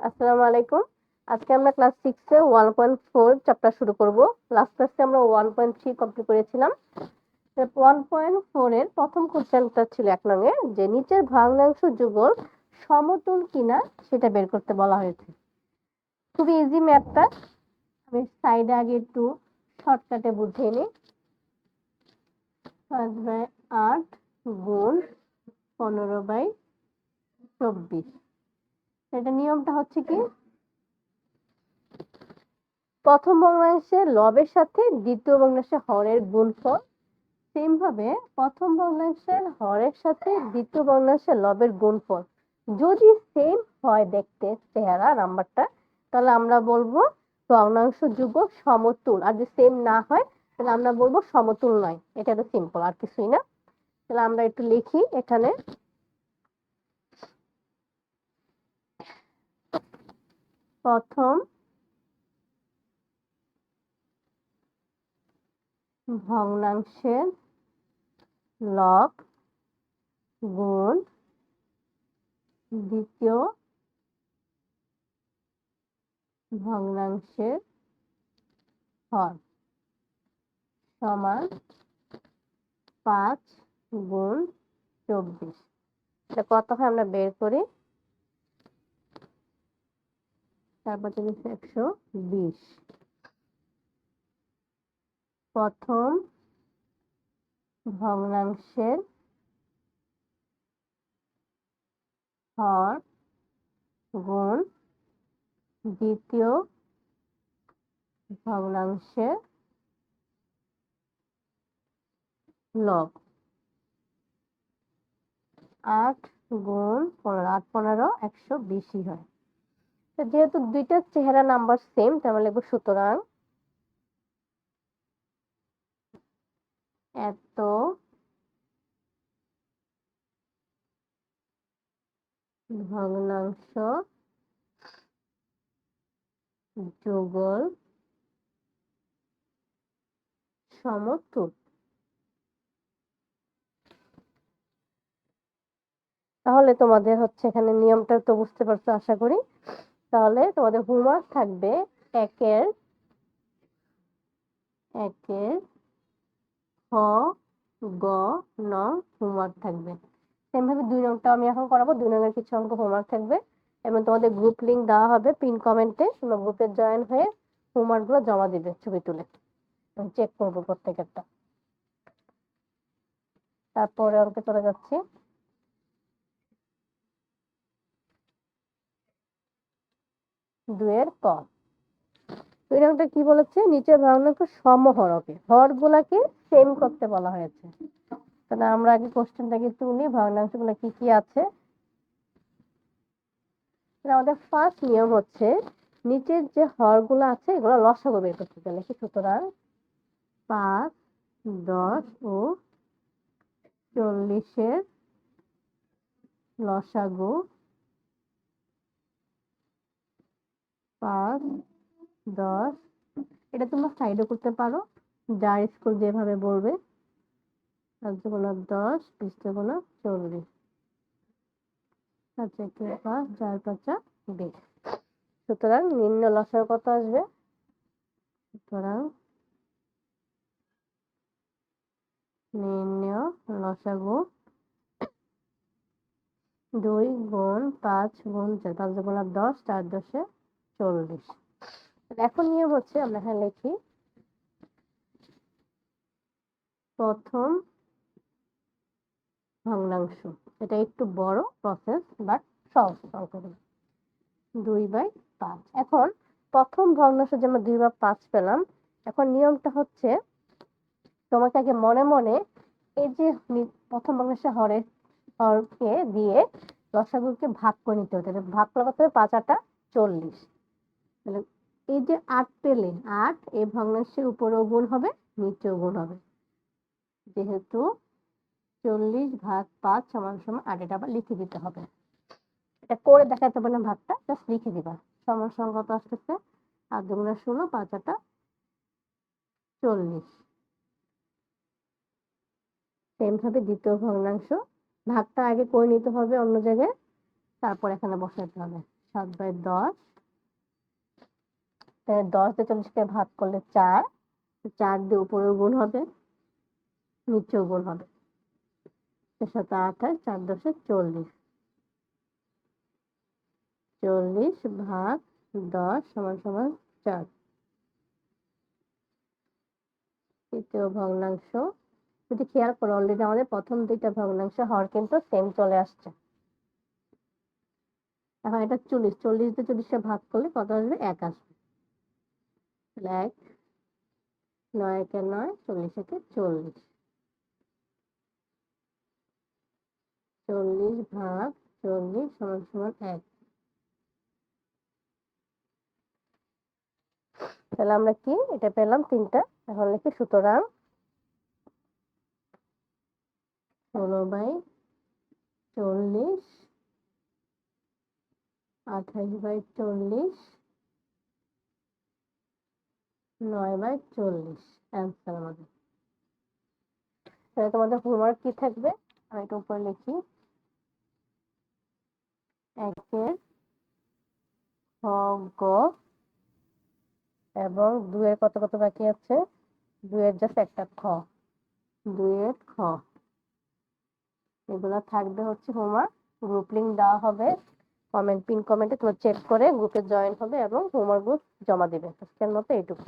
আসসালামু আলাইকুম। আজকে আমরা ক্লাস 6 এ 1.4 চ্যাপ্টার শুরু করব। লাস্ট ক্লাসে আমরা 1.3 কমপ্লিট করেছিলাম। 1.4 এর প্রথম কোশ্চেনটা ছিল 1 নং এ যে নিচের ভগ্নাংশ যুগল সমতুল কিনা সেটা বের করতে বলা হয়েছে। খুবই ইজি ম্যাথটা। আমি সাইডে আগে একটু শর্টকাটে বুঝিয়ে নিই। 5/8 গুণ 15/24। এটা নিয়মটা হচ্ছে কি, প্রথম ভগ্নাংশের লবের সাথে দ্বিতীয় ভগ্নাংশের হরের গুণফল, সেম ভাবে প্রথম ভগ্নাংশের হরের সাথে দ্বিতীয় ভগ্নাংশের লবের গুণফল যদি সেম হয় দেখতে চেহারা নাম্বারটা, তাহলে আমরা বলবো ভগ্নাংশ যুগল সমতুল। আর যদি সেম না হয় তাহলে আমরা বলবো সমতুল নয়। এটা তো সিম্পল, আর কিছুই না। তাহলে আমরা একটু লিখি এখানে। প্রথম ভগ্নাংশের লব গুণ দ্বিতীয় ভগ্নাংশের হর সমান 5 গুণ 24। এটা কত হয় আমরা বের করি। তারপর 120। প্রথম ভগ্নাংশের হর গুণ দ্বিতীয় ভগ্নাংশের লব। 8 গুণ 15, 8 15 120 হয়। যেহেতু দুইটা চেহারা নাম্বার সেম, তাহলে লিখবো সুতরাং এত ভগ্নাংশ যুগল সমতুল। তাহলে তোমাদের হচ্ছে এখানে নিয়মটা তো বুঝতে পারছো আশা করি। তাহলে তোমাদের হোমওয়ার্ক থাকবে একের খ গ ন হোমওয়ার্ক থাকবে। সেম ভাবে 2 নংটা আমি এখন করাবো। 2 নংয়ের কিছু অঙ্ক হোমওয়ার্ক থাকবে এবং তোমাদের গ্রুপ লিংক দেওয়া হবে পিন কমেন্টে। তোমরা গ্রুপে জয়েন হয়ে হোমওয়ার্ক গুলো জমা দিবে ছবি তুলে, চেক করবো প্রত্যেকটা। তারপরে অঙ্কে চলে যাচ্ছি। 2 এর ক। 2 নংটা কি বলেছে, নিচের ভগ্নাংশ সমহরকে হরগুলাকে সেম করতে বলা হয়েছে। তাহলে আমরা আগে কোশ্চেনটাকে তুলি, ভগ্নাংশগুলো কি কি আছে। আমাদের ফার্স্ট নিয়ম হচ্ছে নিচের যে হরগুলো আছে এগুলো লসাগু বের করতে গেলে কি, সুতরাং 5, 10 ও 40 এর লসাগু 5, 10। এটা তোমরা সাইডে করতে পারো, যার স্কুল যেভাবে বলবে। 5 গুণা 10, 20 গুণা 40, 5 একে 5, 4 5 20। সুতরাং নিম্ন লসাগু কত আসবে, সুতরাং নিম্ন লসাগু 2 গুণ 5 গুণ 4, 5 গুণা 10, 4 10 40। এখন নিয়ম হচ্ছে আমরা এখানে লিখি প্রথম ভগ্নাংশ। এটা একটু বড় প্রসেস বাট সহজ অঙ্কগুলো। 2/5। এখন প্রথম ভগ্নাংশ যেমন 2/5 পেলাম, এখন নিয়মটা হচ্ছে তোমাকে আগে মনে মনে এই যে প্রথম ভগ্নাংশের হরকে দিয়ে লসাগুকে ভাগ করে নিতে হতে হবে। ভাগ করা কত হবে, 5 8 40। তাহলে এই যে 8 পেলে, 8 এই ভগ্নাংশের উপরেও গুণ হবে, নিচেও গুণ হবে। যেহেতু 40/5 সমান সমান 8, এটা আবার লিখে দিতে হবে। এটা করে দেখাতে হবে না, ভাগটা জাস্ট লিখে দিবা। সমান সমান কত আসতেছে, 8 দুগুণে 16, 5 8 40। সেম ভাবে দ্বিতীয় ভগ্নাংশ ভাগটা আগে করে নিতে হবে অন্য জায়গায়, তারপর এখানে বসাতে হবে 7/10, 10 দিয়ে 40কে ভাগ করলে 4, 4 দিয়ে উপরেও গুণ হবে, নিচেও গুণ হবে, 4×7 = 28, 4×10 = 40, 40/10 = 4। তৃতীয় ভগ্নাংশ, যদি খেয়াল করো অলরেডি আমাদের প্রথম দুইটা ভগ্নাংশ হর কিন্তু সেম চলে আসছে। এখন এটা 40, 40 দিয়ে 40কে ভাগ করলে কত আসবে? 1 আসবে। 1, 9 × 9, 40 × 40, 40/40 = 1। তাহলে আমরা কি এটা পেলাম 3টা। এখন লিখি সুতরাং 16/40, 28/40, 9/40 অ্যান্সার আমাদের। তাহলে তোমাদের হোমওয়ার্ক কি থাকবে আমি এটা উপরে লিখি। 1-এর খ, গ এবং 2-এর কত কত বাকি আছে? 2-এর জাস্ট একটা খ, 2-এর খ, এগুলো থাকবে হচ্ছে হোমওয়ার্ক। গ্রুপ লিংক দেওয়া হবে পিন কমেন্টে, তোমরা চেক করে গ্রুপে জয়েন হবে এবং হোমওয়ার্ক গ্রুপ জমা দিবে। আজকের মতো এইটুকু।